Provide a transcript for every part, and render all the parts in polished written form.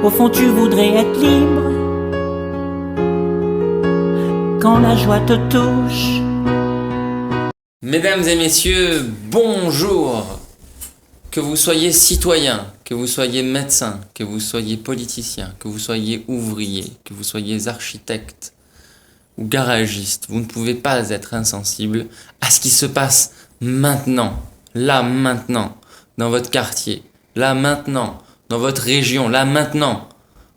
Au fond tu voudrais être libre quand la joie te touche. Mesdames et messieurs, bonjour. Que vous soyez citoyen, que vous soyez médecin, que vous soyez politicien, que vous soyez ouvrier, que vous soyez architecte ou garagiste, vous ne pouvez pas être insensible à ce qui se passe maintenant, là maintenant, dans votre quartier, là maintenant, dans votre région, là maintenant,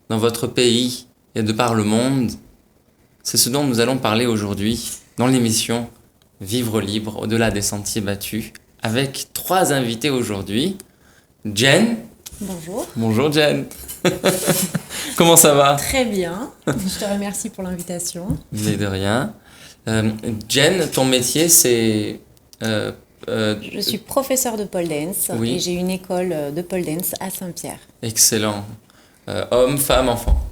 dans votre pays et de par le monde. C'est ce dont nous allons parler aujourd'hui dans l'émission Vivre libre au-delà des sentiers battus, avec 3 invités aujourd'hui. Jen. Bonjour. Bonjour Jen. Comment ça va? Très bien. Je te remercie pour l'invitation. Mais de rien. Jen, ton métier c'est... Je suis professeure de pole dance Oui. et j'ai une école de pole dance à Saint-Pierre. Excellent. Homme, femme, enfant.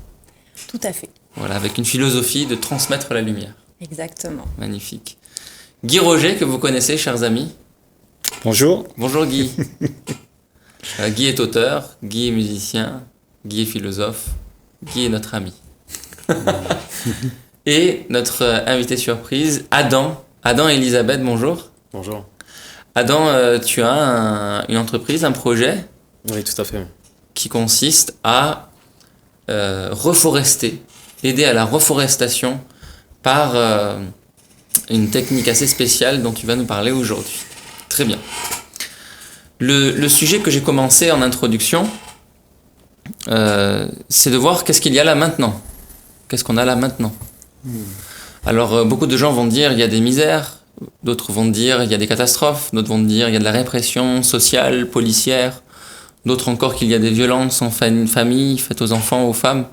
Tout à fait. Voilà, avec une philosophie de transmettre la lumière. Exactement. Magnifique. Guy Roger, que vous connaissez, chers amis. Bonjour. Bonjour Guy. Guy est auteur, Guy est musicien, Guy est philosophe, Guy est notre ami. Et notre invité surprise, Adam. Adam et Elisabeth, bonjour. Bonjour. Adam, tu as une entreprise, un projet Oui, tout à fait. qui consiste à reforester, aider à la reforestation par une technique assez spéciale dont tu vas nous parler aujourd'hui. Très bien. Le sujet que j'ai commencé en introduction, c'est de voir qu'est-ce qu'il y a là maintenant. Qu'est-ce qu'on a là maintenant. Alors, beaucoup de gens vont dire il y a des misères, d'autres vont dire il y a des catastrophes, d'autres vont dire il y a de la répression sociale, policière, d'autres encore qu'il y a des violences en famille faites aux enfants, aux femmes,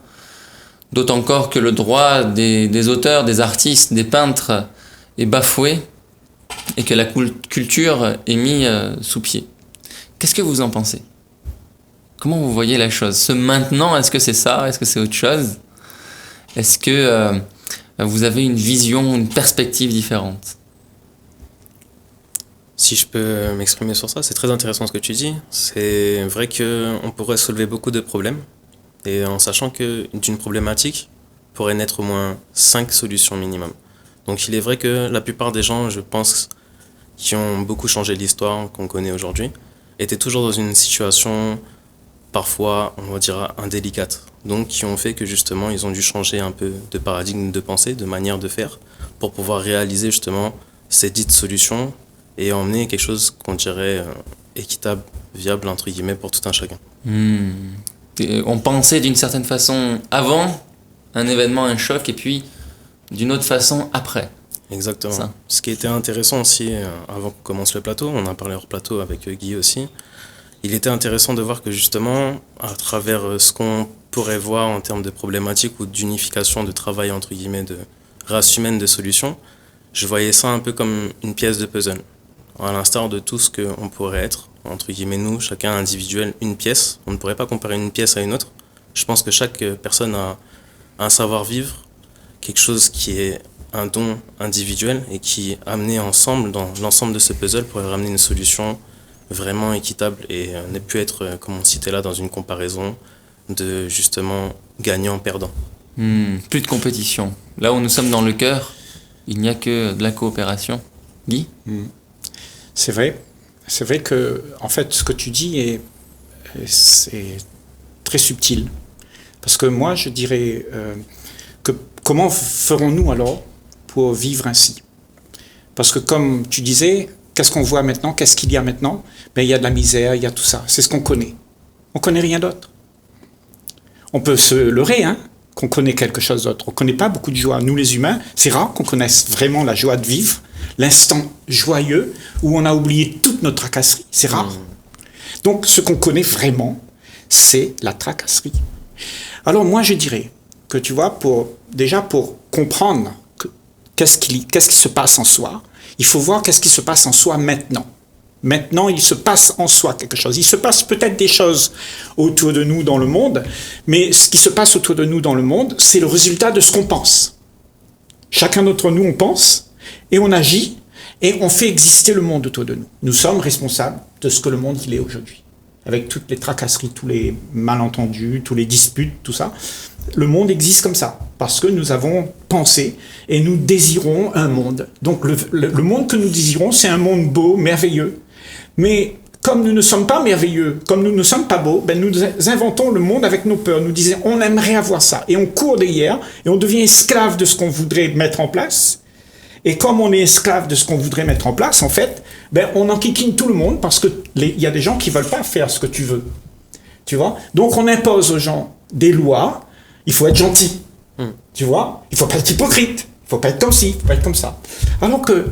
d'autres encore que le droit des auteurs, des artistes, des peintres est bafoué et que la culture est mise sous pied. Qu'est-ce que vous en pensez? Comment vous voyez la chose? Ce maintenant, est-ce que c'est ça? Est-ce que c'est autre chose? Est-ce que vous avez une vision, une perspective différente? Si je peux m'exprimer sur ça, c'est très intéressant ce que tu dis. C'est vrai qu'on pourrait soulever beaucoup de problèmes, et en sachant que d'une problématique pourrait naître au moins 5 solutions minimum. Donc il est vrai que la plupart des gens, je pense, qui ont beaucoup changé l'histoire qu'on connaît aujourd'hui, étaient toujours dans une situation parfois, on va dire, indélicate. Donc qui ont fait que justement, ils ont dû changer un peu de paradigme de pensée, de manière de faire, pour pouvoir réaliser justement ces dites solutions et emmener quelque chose qu'on dirait équitable, viable, entre guillemets, pour tout un chacun. On pensait d'une certaine façon avant un événement, un choc, et puis d'une autre façon après. Exactement. Ça. Ce qui était intéressant aussi, avant qu'on commence le plateau, on a parlé hors plateau avec Guy aussi, il était intéressant de voir que justement, à travers ce qu'on pourrait voir en termes de problématiques ou d'unification de travail, entre guillemets, de race humaine, de solutions, je voyais ça un peu comme une pièce de puzzle. À l'instar de tout ce qu'on pourrait être, entre guillemets nous, chacun individuel, une pièce. On ne pourrait pas comparer une pièce à une autre. Je pense que chaque personne a un savoir-vivre, quelque chose qui est un don individuel et qui, amené ensemble, dans l'ensemble de ce puzzle, pourrait ramener une solution vraiment équitable et ne plus être, comme on citait là, dans une comparaison de justement gagnant-perdant. Plus de compétition. Là où nous sommes dans le cœur, il n'y a que de la coopération. Guy? C'est vrai. C'est vrai que, en fait, ce que tu dis c'est très subtil. Parce que moi, je dirais que comment ferons-nous alors pour vivre ainsi? Parce que comme tu disais, qu'est-ce qu'on voit maintenant? Qu'est-ce qu'il y a maintenant? Ben, il y a de la misère, il y a tout ça. C'est ce qu'on connaît. On ne connaît rien d'autre. On peut se leurrer, qu'on connaît quelque chose d'autre. On ne connaît pas beaucoup de joie. Nous, les humains, c'est rare qu'on connaisse vraiment la joie de vivre, l'instant joyeux où on a oublié toute notre tracasserie. C'est rare. Donc, ce qu'on connaît vraiment, c'est la tracasserie. Alors, moi, je dirais que, tu vois, pour comprendre qu'est-ce qui se passe en soi, il faut voir qu'est-ce qui se passe en soi maintenant. Maintenant, il se passe en soi quelque chose. Il se passe peut-être des choses autour de nous dans le monde, mais ce qui se passe autour de nous dans le monde, c'est le résultat de ce qu'on pense. Chacun d'entre nous, on pense, et on agit, et on fait exister le monde autour de nous. Nous sommes responsables de ce que le monde il est aujourd'hui. avec toutes les tracasseries, tous les malentendus, tous les disputes, tout ça. Le monde existe comme ça, parce que nous avons pensé et nous désirons un monde. Donc le monde que nous désirons, c'est un monde beau, merveilleux. Mais comme nous ne sommes pas merveilleux, comme nous ne sommes pas beaux, ben nous inventons le monde avec nos peurs. Nous disons, on aimerait avoir ça. Et on court derrière, et on devient esclave de ce qu'on voudrait mettre en place. Et comme on est esclave de ce qu'on voudrait mettre en place, en fait, ben on enquiquine tout le monde, parce qu'il y a des gens qui ne veulent pas faire ce que tu veux. Tu vois? Donc on impose aux gens des lois. Il faut être gentil, tu vois. Il ne faut pas être hypocrite, il ne faut pas être comme ci, il ne faut pas être comme ça. Alors que,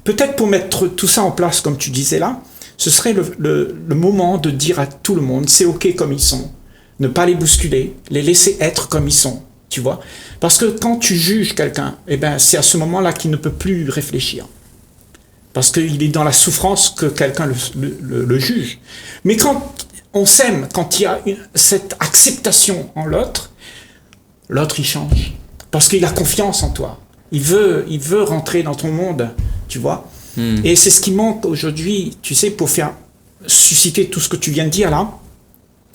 peut-être pour mettre tout ça en place, comme tu disais là, ce serait le moment de dire à tout le monde, c'est OK comme ils sont. Ne pas les bousculer, les laisser être comme ils sont, tu vois. Parce que quand tu juges quelqu'un, eh ben, c'est à ce moment-là qu'il ne peut plus réfléchir. Parce qu'il est dans la souffrance que quelqu'un le juge. Mais quand on s'aime, quand il y a cette acceptation en l'autre, il change. Parce qu'il a confiance en toi. Il veut rentrer dans ton monde, tu vois. Et c'est ce qui manque aujourd'hui, tu sais, pour faire susciter tout ce que tu viens de dire là.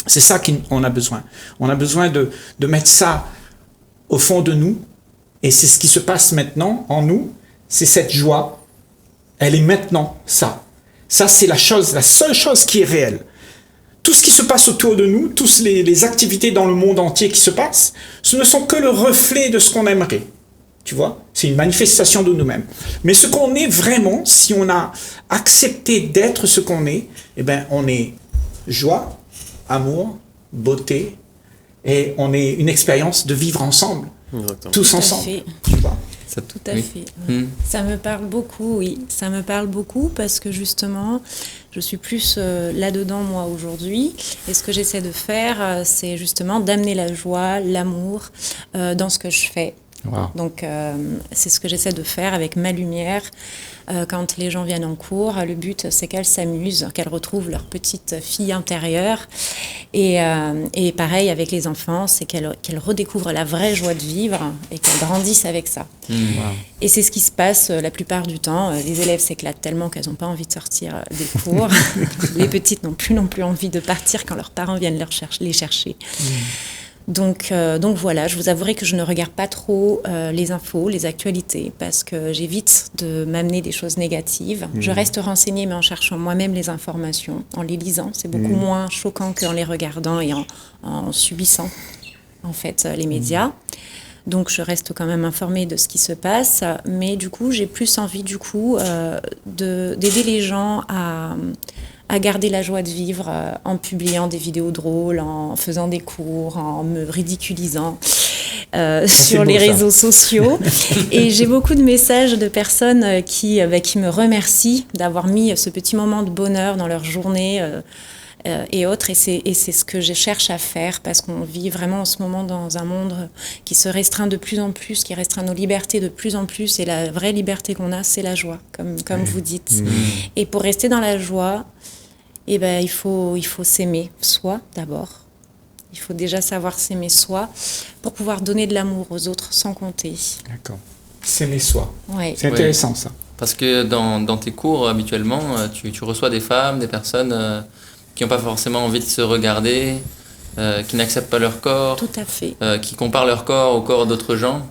C'est ça qu'on a besoin. On a besoin de mettre ça au fond de nous. Et c'est ce qui se passe maintenant en nous. C'est cette joie. Elle est maintenant ça. Ça, c'est la seule chose qui est réelle. Tout ce qui se passe autour de nous, toutes les activités dans le monde entier qui se passent, ce ne sont que le reflet de ce qu'on aimerait. Tu vois, c'est une manifestation de nous-mêmes. Mais ce qu'on est vraiment, si on a accepté d'être ce qu'on est, eh ben, on est joie, amour, beauté, et on est une expérience de vivre ensemble. Exactement. Tous ensemble. Tu vois. Tout à fait. Ça me parle beaucoup, oui. Ça me parle beaucoup parce que justement, je suis plus là-dedans moi aujourd'hui. Et ce que j'essaie de faire, c'est justement d'amener la joie, l'amour dans ce que je fais. Wow. Donc, c'est ce que j'essaie de faire avec ma lumière. Quand les gens viennent en cours, le but, c'est qu'elles s'amusent, qu'elles retrouvent leur petite fille intérieure. Et pareil avec les enfants, c'est qu'elles redécouvrent la vraie joie de vivre et qu'elles grandissent avec ça. Wow. Et c'est ce qui se passe la plupart du temps. Les élèves s'éclatent tellement qu'elles n'ont pas envie de sortir des cours. Les petites n'ont plus envie de partir quand leurs parents viennent les chercher. Donc voilà, je vous avouerai que je ne regarde pas trop les infos, les actualités, parce que j'évite de m'amener des choses négatives. Je reste renseignée, mais en cherchant moi-même les informations, en les lisant. C'est beaucoup moins choquant qu'en les regardant et en subissant, en fait, les médias. Donc je reste quand même informée de ce qui se passe, mais du coup, j'ai plus envie, d'aider les gens à garder la joie de vivre en publiant des vidéos drôles, en faisant des cours, en me ridiculisant sur les réseaux sociaux. Et j'ai beaucoup de messages de personnes qui me remercient d'avoir mis ce petit moment de bonheur dans leur journée et autres. Et c'est ce que je cherche à faire, parce qu'on vit vraiment en ce moment dans un monde qui se restreint de plus en plus, qui restreint nos libertés de plus en plus. Et la vraie liberté qu'on a, c'est la joie, comme vous dites. Et pour rester dans la joie, eh ben, il faut s'aimer soi d'abord. Il faut déjà savoir s'aimer soi pour pouvoir donner de l'amour aux autres sans compter. D'accord. S'aimer soi. Ouais. C'est intéressant ça. Parce que dans tes cours, habituellement, tu reçois des femmes, des personnes qui n'ont pas forcément envie de se regarder, qui n'acceptent pas leur corps. Tout à fait. Qui comparent leur corps au corps d'autres gens.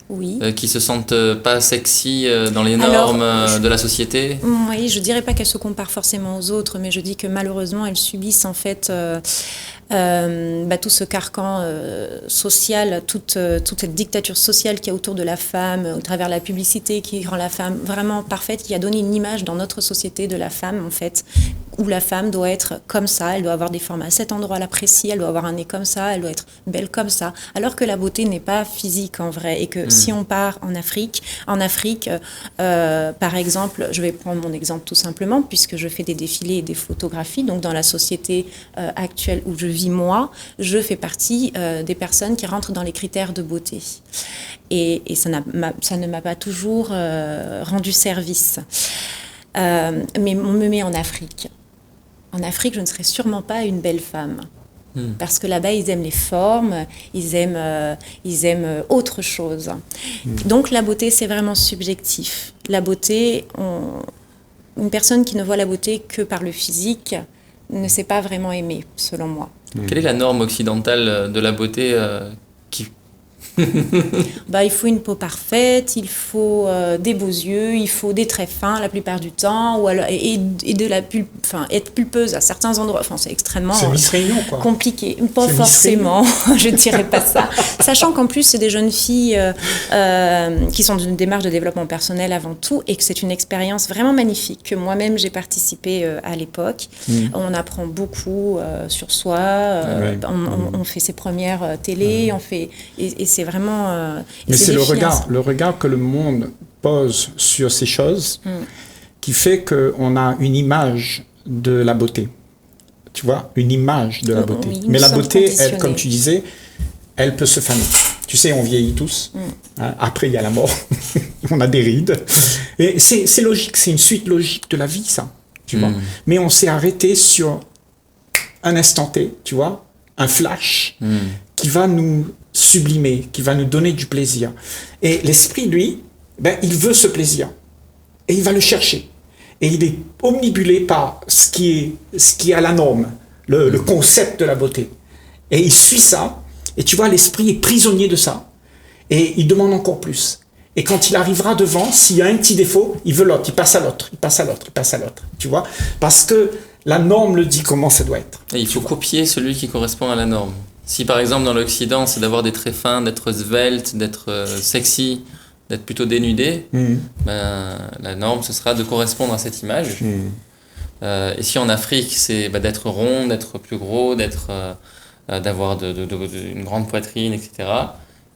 Oui. Qui se sentent pas sexy dans les normes de la société. Oui, je dirais pas qu'elles se comparent forcément aux autres, mais je dis que malheureusement elles subissent en fait tout ce carcan social, toute cette dictature sociale qu'il y a autour de la femme, au travers de la publicité qui rend la femme vraiment parfaite, qui a donné une image dans notre société de la femme en fait, où la femme doit être comme ça, elle doit avoir des formes à cet endroit-là précis, elle doit avoir un nez comme ça, elle doit être belle comme ça, alors que la beauté n'est pas physique en vrai, et que si on part en Afrique, par exemple, je vais prendre mon exemple tout simplement, puisque je fais des défilés et des photographies, donc dans la société actuelle où je vis moi, je fais partie des personnes qui rentrent dans les critères de beauté. Et ça ne m'a pas toujours rendu service. Mais on me met en Afrique. En Afrique, je ne serais sûrement pas une belle femme. Parce que là-bas, ils aiment les formes, ils aiment autre chose. Donc la beauté, c'est vraiment subjectif. La beauté, une personne qui ne voit la beauté que par le physique ne sait pas vraiment aimer, selon moi. Quelle est la norme occidentale de la beauté qui... Il faut une peau parfaite, il faut des beaux yeux, il faut des traits fins la plupart du temps, ou alors, et de la être pulpeuse à certains endroits. C'est extrêmement compliqué. Pas forcément, je ne dirais pas ça. Sachant qu'en plus, c'est des jeunes filles qui sont dans une démarche de développement personnel avant tout, et que c'est une expérience vraiment magnifique, que moi-même j'ai participé à l'époque. On apprend beaucoup sur soi, on fait ses premières télés, et c'est vraiment... Mais c'est le regard que le monde pose sur ces choses qui fait qu'on a une image de la beauté. Tu vois, une image de la beauté. Oui, mais la beauté, elle, comme tu disais, elle peut se faner. Tu sais, on vieillit tous. Hein, après, il y a la mort. On a des rides. Et c'est logique, c'est une suite logique de la vie, ça. Tu vois. Mais on s'est arrêté sur un instant T, tu vois, un flash qui va nous sublimer, qui va nous donner du plaisir. Et l'esprit, lui, il veut ce plaisir. Et il va le chercher. Et il est omnibulé par ce qui est à la norme, le concept de la beauté. Et il suit ça. Et tu vois, l'esprit est prisonnier de ça. Et il demande encore plus. Et quand il arrivera devant, s'il y a un petit défaut, il veut l'autre. Il passe à l'autre, il passe à l'autre, il passe à l'autre. Tu vois ? Parce que la norme le dit comment ça doit être. Et il faut copier celui qui correspond à la norme. Si par exemple dans l'Occident c'est d'avoir des traits fins, d'être svelte, d'être sexy, d'être plutôt dénudé, la norme ce sera de correspondre à cette image. Et si en Afrique c'est d'être rond, d'être plus gros, d'avoir une grande poitrine, etc.,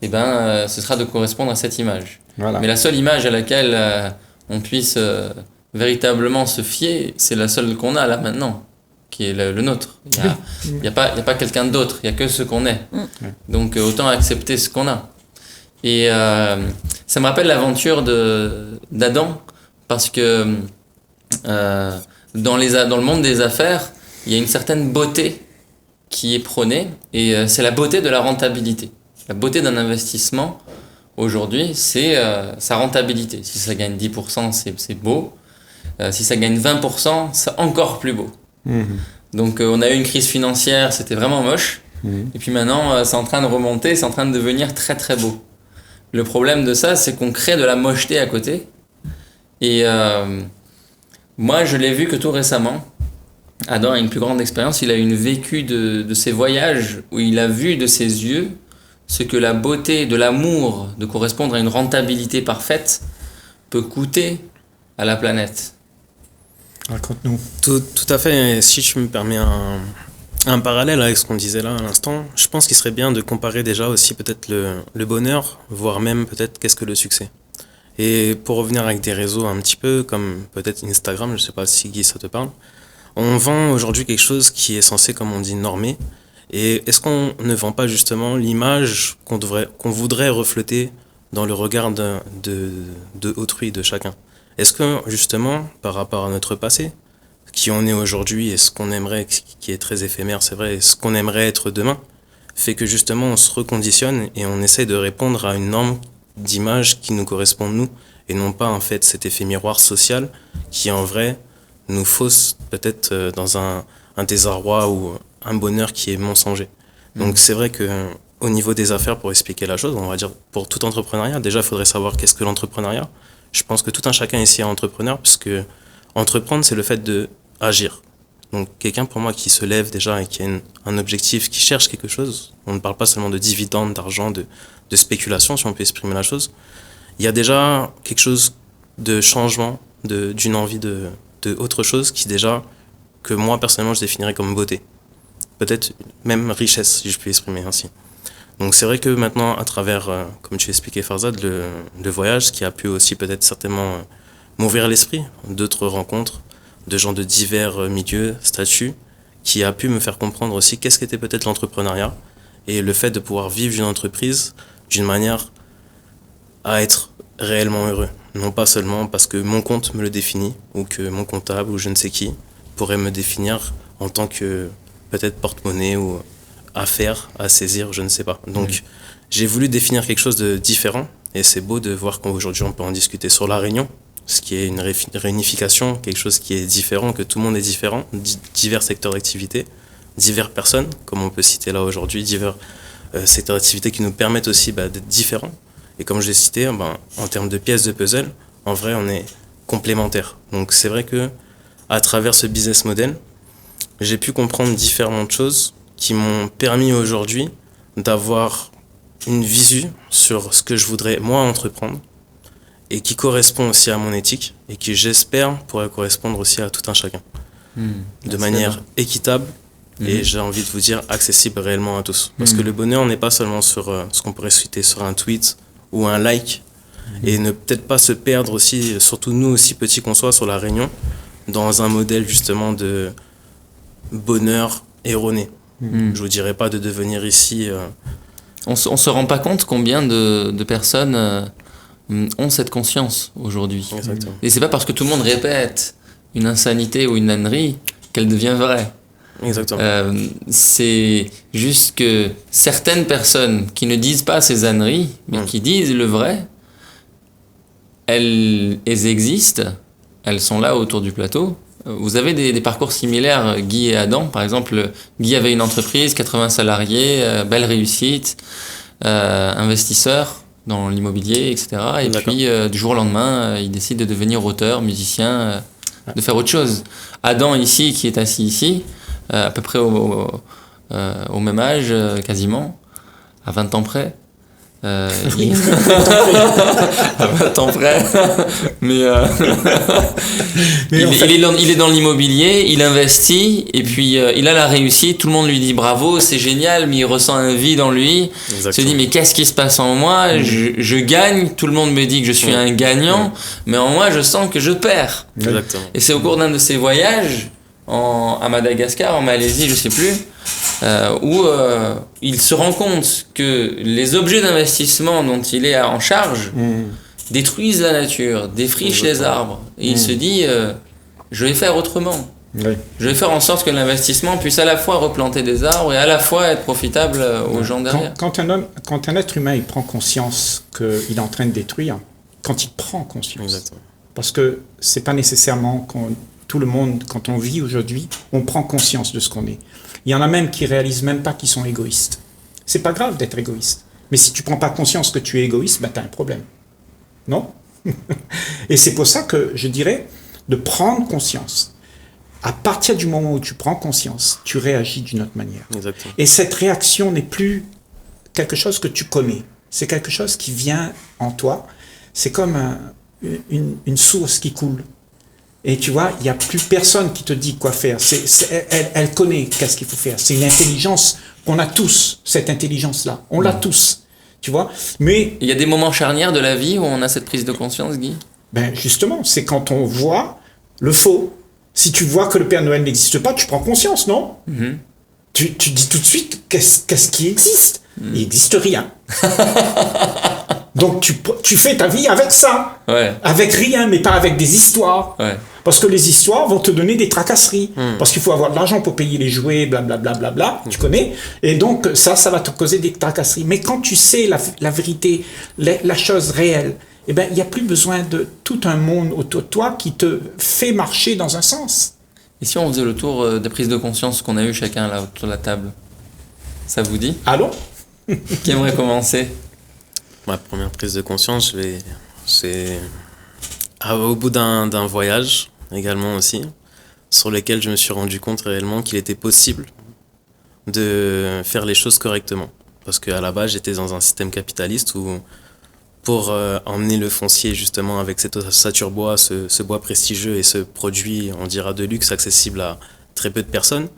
ce sera de correspondre à cette image. Voilà. Mais la seule image à laquelle on puisse véritablement se fier, c'est la seule qu'on a là maintenant, qui est le nôtre. Il n'y a pas quelqu'un d'autre, il n'y a que ce qu'on est. Donc autant accepter ce qu'on a. Et ça me rappelle l'aventure d'Adam, parce que dans le monde des affaires, il y a une certaine beauté qui est prônée, et c'est la beauté de la rentabilité. La beauté d'un investissement, aujourd'hui, c'est sa rentabilité. Si ça gagne 10%, c'est beau. Si ça gagne 20%, c'est encore plus beau. Donc on a eu une crise financière, c'était vraiment moche. Et puis maintenant, c'est en train de remonter, c'est en train de devenir très très beau. Le problème de ça, c'est qu'on crée de la mocheté à côté. Et moi, je l'ai vu que tout récemment. Adam a une plus grande expérience. Il a une vécu de ses voyages où il a vu de ses yeux ce que la beauté de l'amour, de correspondre à une rentabilité parfaite, peut coûter à la planète. Raconte-nous. Tout à fait. Et si tu me permets un parallèle avec ce qu'on disait là à l'instant, je pense qu'il serait bien de comparer déjà aussi peut-être le bonheur, voire même peut-être qu'est-ce que le succès. Et pour revenir avec des réseaux un petit peu, comme peut-être Instagram, je ne sais pas si Guy ça te parle, on vend aujourd'hui quelque chose qui est censé, comme on dit, normer. Et est-ce qu'on ne vend pas justement l'image qu'on voudrait refléter dans le regard de autrui, de chacun ? Est-ce que justement, par rapport à notre passé, qui on est aujourd'hui et ce qu'on aimerait, qui est très éphémère, c'est vrai, et ce qu'on aimerait être demain, fait que justement on se reconditionne et on essaie de répondre à une norme d'image qui nous correspond nous, et non pas en fait cet effet miroir social qui en vrai nous fausse peut-être dans un désarroi ou un bonheur qui est mensonger. Donc c'est vrai que au niveau des affaires, pour expliquer la chose, on va dire pour tout entrepreneuriat, déjà il faudrait savoir qu'est-ce que l'entrepreneuriat. Je pense que tout un chacun ici est entrepreneur, puisque entreprendre c'est le fait de agir. Donc quelqu'un pour moi qui se lève déjà et qui a un objectif, qui cherche quelque chose, on ne parle pas seulement de dividendes, d'argent, de spéculation si on peut exprimer la chose, il y a déjà quelque chose de changement, d'une envie de autre chose qui déjà, que moi personnellement je définirais comme beauté. Peut-être même richesse si je puis exprimer ainsi. Donc c'est vrai que maintenant à travers, comme tu expliquais Farzad, le voyage qui a pu aussi peut-être certainement m'ouvrir l'esprit, d'autres rencontres, de gens de divers milieux, statuts, qui a pu me faire comprendre aussi qu'est-ce qu'était peut-être l'entrepreneuriat et le fait de pouvoir vivre une entreprise d'une manière à être réellement heureux. Non pas seulement parce que mon compte me le définit ou que mon comptable ou je ne sais qui pourrait me définir en tant que peut-être porte-monnaie ou affaire à saisir, je ne sais pas. Donc j'ai voulu définir quelque chose de différent et c'est beau de voir qu'aujourd'hui on peut en discuter sur La Réunion ce qui est une réunification, quelque chose qui est différent, que tout le monde est différent, divers secteurs d'activité, diverses personnes, comme on peut citer là aujourd'hui, divers secteurs d'activité qui nous permettent aussi d'être différents. Et comme je l'ai cité, en termes de pièces de puzzle, en vrai, on est complémentaires. Donc c'est vrai que à travers ce business model, j'ai pu comprendre différentes choses qui m'ont permis aujourd'hui d'avoir une visu sur ce que je voudrais moi entreprendre et qui correspond aussi à mon éthique et qui j'espère pourrait correspondre aussi à tout un chacun de manière équitable et j'ai envie de vous dire accessible réellement à tous parce que le bonheur n'est pas seulement sur ce qu'on pourrait citer sur un tweet ou un like et ne peut-être pas se perdre aussi, surtout nous aussi petits qu'on soit sur la Réunion, dans un modèle justement de bonheur erroné. Je vous dirais pas de devenir ici... On se rend pas compte combien de personnes ont cette conscience aujourd'hui. Exactement. Et c'est pas parce que tout le monde répète une insanité ou une ânerie qu'elle devient vraie. Exactement. C'est juste que certaines personnes qui ne disent pas ces âneries, mais qui disent le vrai, elles existent, elles sont là autour du plateau. Vous avez des parcours similaires, Guy et Adam. Par exemple, Guy avait une entreprise, 80 salariés, belle réussite, investisseur dans l'immobilier, etc. Et puis, du jour au lendemain, il décide de devenir auteur, musicien, de faire autre chose. Adam, ici, qui est assis ici, à peu près au même âge, quasiment, à 20 ans près. À 20 ans près. Mais il est dans l'immobilier, il investit, et puis il a la réussite, tout le monde lui dit bravo, c'est génial, mais il ressent un vide en lui. Il se dit mais qu'est-ce qui se passe en moi? Je gagne, tout le monde me dit que je suis un gagnant, mais en moi je sens que je perds. Exactement. Et c'est au cours d'un de ses voyages à Madagascar, en Malaisie, je sais plus, où il se rend compte que les objets d'investissement dont il est en charge détruisent la nature, défrichent les arbres. Et il se dit, je vais faire autrement. Oui. Je vais faire en sorte que l'investissement puisse à la fois replanter des arbres et à la fois être profitable aux gens derrière. Quand un être humain il prend conscience qu'il est en train de détruire, quand il prend conscience, exactement. Parce que c'est pas nécessairement tout le monde, quand on vit aujourd'hui, on prend conscience de ce qu'on est. Il y en a même qui réalisent même pas qu'ils sont égoïstes. C'est pas grave d'être égoïste. Mais si tu prends pas conscience que tu es égoïste, tu as un problème. Non? Et c'est pour ça que je dirais de prendre conscience. À partir du moment où tu prends conscience, tu réagis d'une autre manière. Exactement. Et cette réaction n'est plus quelque chose que tu connais. C'est quelque chose qui vient en toi. C'est comme une source qui coule. Et tu vois, il n'y a plus personne qui te dit quoi faire. Elle connaît qu'est-ce qu'il faut faire. C'est une intelligence qu'on a tous, cette intelligence-là. On l'a tous, tu vois. Mais il y a des moments charnières de la vie où on a cette prise de conscience, Guy? Ben justement, c'est quand on voit le faux. Si tu vois que le Père Noël n'existe pas, tu prends conscience, non? Tu dis tout de suite, qu'est-ce qui existe? Il n'existe rien. Donc tu fais ta vie avec ça, avec rien, mais pas avec des histoires. Parce que les histoires vont te donner des tracasseries. Parce qu'il faut avoir de l'argent pour payer les jouets, blablabla, tu connais. Et donc ça va te causer des tracasseries. Mais quand tu sais la vérité, la chose réelle, eh ben il n'y a plus besoin de tout un monde autour de toi qui te fait marcher dans un sens. Et si on faisait le tour des prises de conscience qu'on a eues chacun là autour de la table? Ça vous dit? Allô? Qui aimerait commencer? Ma première prise de conscience, c'est au bout d'un voyage également aussi, sur lequel je me suis rendu compte réellement qu'il était possible de faire les choses correctement. Parce qu'à la base, j'étais dans un système capitaliste où, pour emmener le foncier justement avec cette ossature bois, ce bois prestigieux et ce produit, on dira de luxe, accessible à très peu de personnes,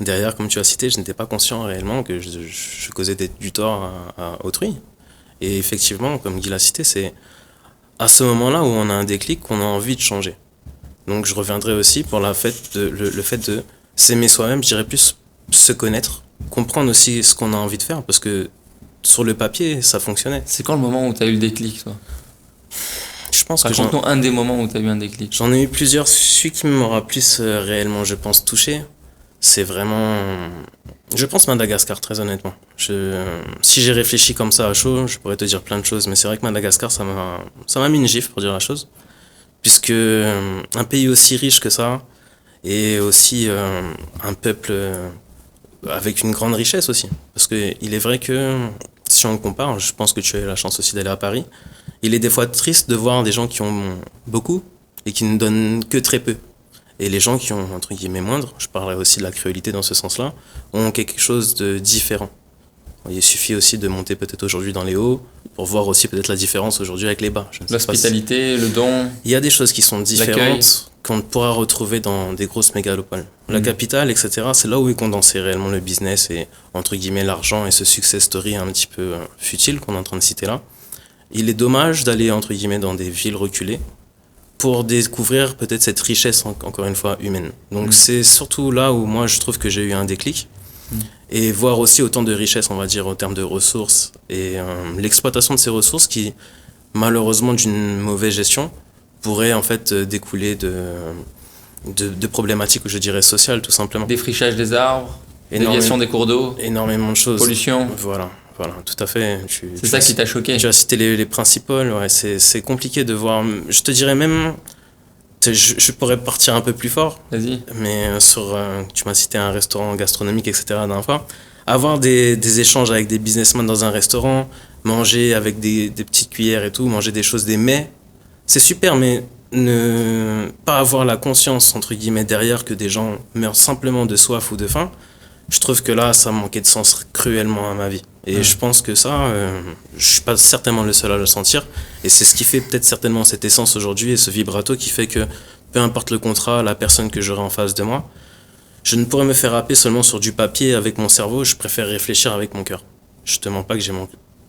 derrière, comme tu as cité, je n'étais pas conscient réellement que je causais du tort à autrui. Et effectivement, comme Guy l'a cité, c'est à ce moment-là où on a un déclic qu'on a envie de changer. Donc je reviendrai aussi pour le fait de s'aimer soi-même, je dirais plus se connaître, comprendre aussi ce qu'on a envie de faire, parce que sur le papier, ça fonctionnait. C'est quand le moment où tu as eu le déclic, toi? Je pense Raconte-nous un des moments où tu as eu un déclic. J'en ai eu plusieurs. Celui qui m'aura plus réellement, je pense, touché, c'est vraiment... Je pense Madagascar, très honnêtement. Si j'ai réfléchi comme ça à chaud, je pourrais te dire plein de choses, mais c'est vrai que Madagascar, ça m'a mis une gifle, pour dire la chose. puisque un pays aussi riche que ça, et aussi un peuple avec une grande richesse aussi. Parce qu'il est vrai que, si on compare, je pense que tu as eu la chance aussi d'aller à Paris, il est des fois triste de voir des gens qui ont beaucoup et qui ne donnent que très peu. Et les gens qui ont, entre guillemets, moindre, je parlerai aussi de la cruauté dans ce sens-là, ont quelque chose de différent. Il suffit aussi de monter peut-être aujourd'hui dans les hauts pour voir aussi peut-être la différence aujourd'hui avec les bas. L'hospitalité, le don. Il y a des choses qui sont différentes qu'on pourra retrouver dans des grosses mégalopoles. La capitale, etc., c'est là où est condensé réellement le business et, entre guillemets, l'argent et ce success story un petit peu futile qu'on est en train de citer là. Il est dommage d'aller, entre guillemets, dans des villes reculées pour découvrir peut-être cette richesse, encore une fois, humaine. Donc c'est surtout là où moi je trouve que j'ai eu un déclic. Et voir aussi autant de richesse, on va dire, en termes de ressources et l'exploitation de ces ressources qui, malheureusement, d'une mauvaise gestion, pourrait en fait découler de problématiques, je dirais, sociales, tout simplement. Défrichage des arbres, déviation des cours d'eau, énormément de choses. Pollution. Voilà, tout à fait. C'est ça qui t'a choqué. Tu as cité les principaux, ouais, c'est compliqué de voir. Je te dirais même, je pourrais partir un peu plus fort. Vas-y. Mais tu m'as cité un restaurant gastronomique, etc. la dernière fois. Avoir des échanges avec des businessmen dans un restaurant, manger avec des petites cuillères et tout, manger des choses, des mets, c'est super, mais ne pas avoir la conscience, entre guillemets, derrière que des gens meurent simplement de soif ou de faim, je trouve que là, ça manquait de sens cruellement à ma vie. Et je pense que ça, je suis pas certainement le seul à le sentir. Et c'est ce qui fait peut-être certainement cette essence aujourd'hui et ce vibrato qui fait que peu importe le contrat, la personne que j'aurai en face de moi, je ne pourrais me faire happer seulement sur du papier avec mon cerveau, je préfère réfléchir avec mon cœur. Je te mens pas que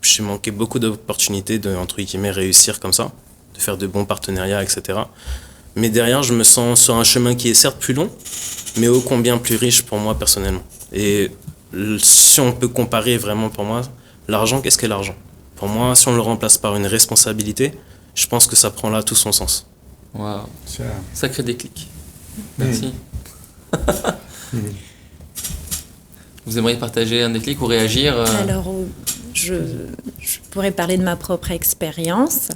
j'ai manqué beaucoup d'opportunités de, entre guillemets, réussir comme ça, de faire de bons partenariats, etc. Mais derrière, je me sens sur un chemin qui est certes plus long, mais ô combien plus riche pour moi personnellement. Et si on peut comparer vraiment pour moi, l'argent, qu'est-ce qu'est l'argent ? Pour moi, si on le remplace par une responsabilité, je pense que ça prend là tout son sens. Waouh, sacré déclic. Merci. Vous aimeriez partager un déclic ou réagir Alors, je pourrais parler de ma propre expérience.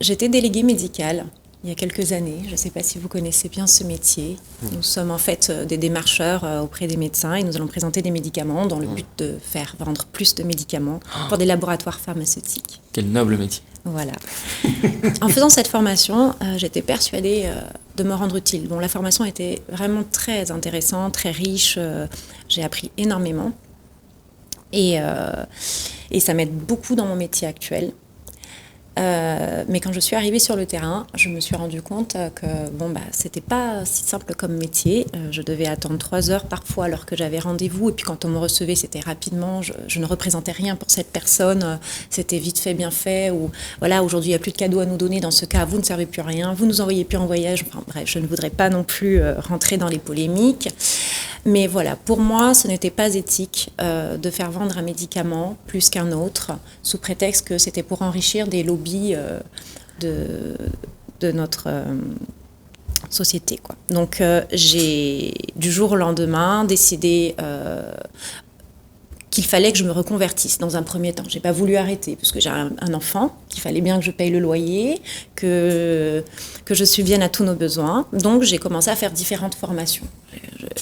J'étais déléguée médicale il y a quelques années. Je ne sais pas si vous connaissez bien ce métier. Nous sommes en fait des démarcheurs auprès des médecins et nous allons présenter des médicaments dans le but de faire vendre plus de médicaments pour des laboratoires pharmaceutiques. Quel noble métier. Voilà. En faisant cette formation, j'étais persuadée de me rendre utile. Bon, la formation était vraiment très intéressante, très riche. J'ai appris énormément. Et ça m'aide beaucoup dans mon métier actuel. Mais quand je suis arrivée sur le terrain, je me suis rendu compte que c'était pas si simple comme métier. Je devais attendre 3 heures parfois alors que j'avais rendez-vous. Et puis quand on me recevait, c'était rapidement. Je ne représentais rien pour cette personne. C'était vite fait, bien fait. Ou voilà, aujourd'hui, il n'y a plus de cadeaux à nous donner. Dans ce cas, vous ne servez plus à rien. Vous nous envoyez plus en voyage. Enfin bref, je ne voudrais pas non plus rentrer dans les polémiques. Mais voilà, pour moi, ce n'était pas éthique de faire vendre un médicament plus qu'un autre, sous prétexte que c'était pour enrichir des lobbies de notre société, quoi. Donc, j'ai, du jour au lendemain, décidé qu'il fallait que je me reconvertisse dans un premier temps. Je n'ai pas voulu arrêter, parce que j'ai un enfant, qu'il fallait bien que je paye le loyer, que je subvienne à tous nos besoins. Donc, j'ai commencé à faire différentes formations.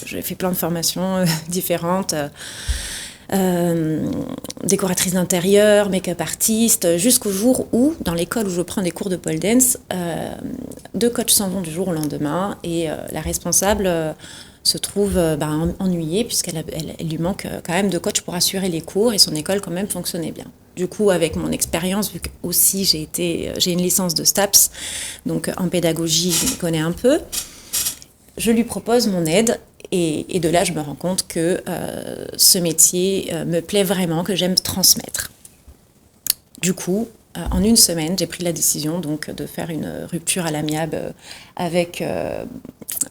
J'ai fait plein de formations différentes, décoratrice d'intérieur, make-up artiste, jusqu'au jour où, dans l'école où je prends des cours de pole dance, 2 coachs s'en vont du jour au lendemain et la responsable se trouve ennuyée puisqu'elle lui manque quand même de coachs pour assurer les cours et son école quand même fonctionnait bien. Du coup, avec mon expérience, vu que aussi j'ai une licence de STAPS, donc en pédagogie, je m'y connais un peu, je lui propose mon aide et de là, je me rends compte que ce métier me plaît vraiment, que j'aime transmettre. Du coup, en 1 semaine, j'ai pris la décision donc, de faire une rupture à l'amiable avec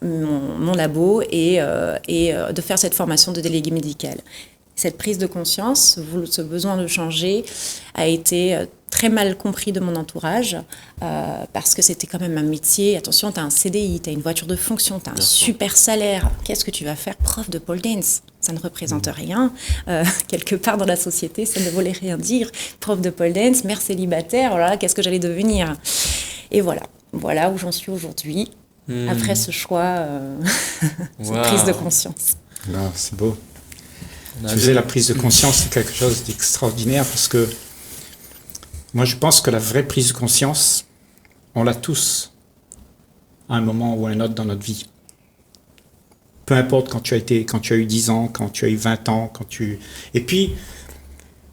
mon labo et de faire cette formation de délégué médical. Cette prise de conscience, ce besoin de changer, a été très mal compris de mon entourage parce que c'était quand même un métier. Attention, tu as un CDI, tu as une voiture de fonction, tu as un super salaire. Qu'est-ce que tu vas faire, prof de pole dance ? Ça ne représente rien. Quelque part dans la société, ça ne voulait rien dire. Prof de pole dance, mère célibataire, voilà, qu'est-ce que j'allais devenir ? Et voilà. voilà où j'en suis aujourd'hui, après ce choix, cette Wow. prise de conscience. Là, c'est beau. On a Tu faisais la prise de conscience, c'est quelque chose d'extraordinaire parce que moi, je pense que la vraie prise de conscience, on l'a tous à un moment ou à un autre dans notre vie. Peu importe quand tu as eu 10 ans, quand tu as eu 20 ans, Et puis,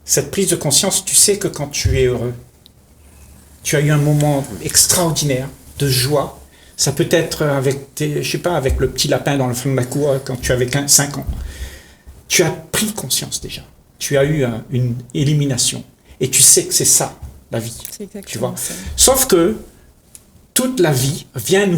cette prise de conscience, tu sais que quand tu es heureux, tu as eu un moment extraordinaire de joie. Ça peut être avec avec le petit lapin dans le fond de la cour quand tu avais 5 ans. Tu as pris conscience déjà. Tu as eu une élimination. Et tu sais que c'est ça, la vie. C'est exactement Tu vois. ça. Sauf que toute la vie vient nous